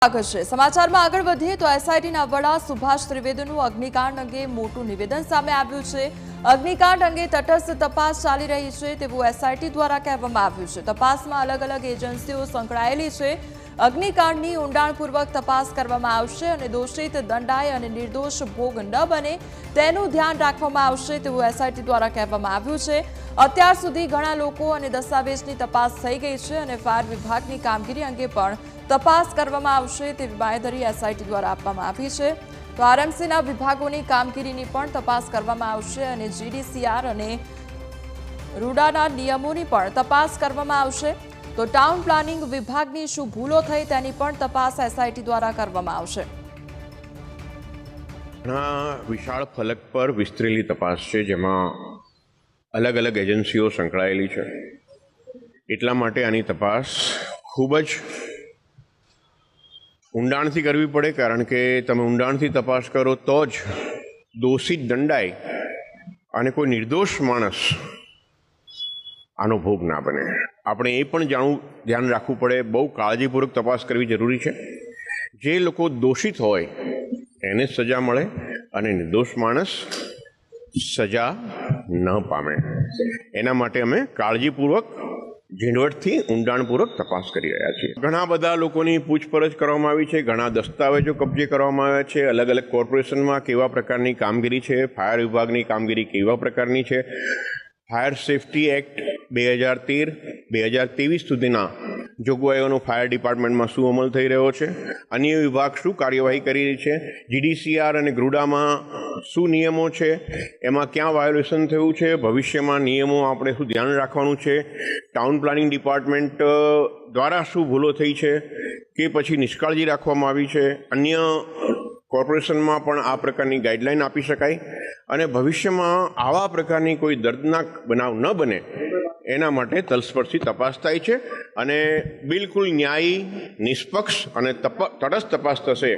સ્વાગત છે સમાચારમાં આગળ વધીએ તો એસઆઈટીના વડા સુભાષ ત્રિવેદીનું અગ્નિકાંડ અંગે મોટું નિવેદન સામે આવ્યું છે। અગ્નિકાંડ અંગે તટસ્થ તપાસ ચાલી રહી છે તેવું એસઆઈટી દ્વારા કહેવામાં આવ્યું છે। તપાસમાં અલગ અલગ એજન્સીઓ સંકળાયેલી છે। અગ્નિકાંડની ઊંડાણપૂર્વક તપાસ કરવામાં આવશે અને દોષિત દંડાય અને નિર્દોષ ભોગ ન બને તેનું ધ્યાન રાખવામાં આવશે તેવું એસઆઈટી દ્વારા કહેવામાં આવ્યું છે। અત્યાર સુધી ઘણા લોકો અને દસ્તાવેજની તપાસ થઈ ગઈ છે અને ફાયર વિભાગની કામગીરી અંગે પણ તપાસ કરવામાં આવશે તેવી બાંયધરી એસઆઈટી દ્વારા આપવામાં આવી છે। તો આરએમસીના વિભાગોની કામગીરીની પણ તપાસ કરવામાં આવશે અને જીડીસીઆર અને રૂડાના નિયમોની પણ તપાસ કરવામાં આવશે। તો ટાઉન પ્લાનિંગ વિભાગની શું ભૂલો થઈ તેની પણ તપાસ એસઆઈટી દ્વારા કરવામાં આવશે। વિશાળ ફલક પર વિસ્તરેલી તપાસ છે જેમાં અલગ અલગ એજન્સીઓ સંકળાયેલી છે। એટલા માટે આની તપાસ ખૂબ જ ઊંડાણથી કરવી પડે, કારણ કે તમે ઊંડાણથી તપાસ કરો તો જ દોષિત દંડાય અને કોઈ નિર્દોષ માણસ આનો ભોગ ના બને। આપણે એ પણ ધ્યાન રાખવું પડે, બહુ કાળજીપૂર્વક તપાસ કરવી જરૂરી છે। જે લોકો દોષિત હોય એને સજા મળે અને નિર્દોષ માણસ સજા ન પામે, એના માટે અમે કાળજીપૂર્વક ઝીણવટથી ઊંડાણપૂર્વક તપાસ કરી રહ્યા છીએ। ઘણા બધા લોકોની પૂછપરછ કરવામાં આવી છે, ઘણા દસ્તાવેજો કબજે કરવામાં આવ્યા છે। અલગ અલગ કોર્પોરેશનમાં કેવા પ્રકારની કામગીરી છે, ફાયર વિભાગની કામગીરી કેવા પ્રકારની છે, ફાયર સેફ્ટી એક્ટ 2013-2023 સુધીના જોગવાઈઓનો ફાયર ડિપાર્ટમેન્ટમાં શું અમલ થઈ રહ્યો છે, અન્ય વિભાગ શું કાર્યવાહી કરી રહી છે, જીડીસીઆર અને ગ્રુડામાં શું નિયમો છે, એમાં ક્યાં વાયોલેશન થયું છે, ભવિષ્યમાં નિયમો આપણે શું ધ્યાન રાખવાનું છે, ટાઉન પ્લાનિંગ ડિપાર્ટમેન્ટ દ્વારા શું ભૂલો થઈ છે કે પછી નિષ્કાળજી રાખવામાં આવી છે, અન્ય કોર્પોરેશનમાં પણ આ પ્રકારની ગાઈડલાઈન આપી શકાય અને ભવિષ્યમાં આવા પ્રકારની કોઈ દર્દનાક બનાવ ન બને એના માટે તલસ્પર્શી તપાસ થાય છે અને બિલકુલ ન્યાયી, નિષ્પક્ષ અને તટસ્થ તપાસ થશે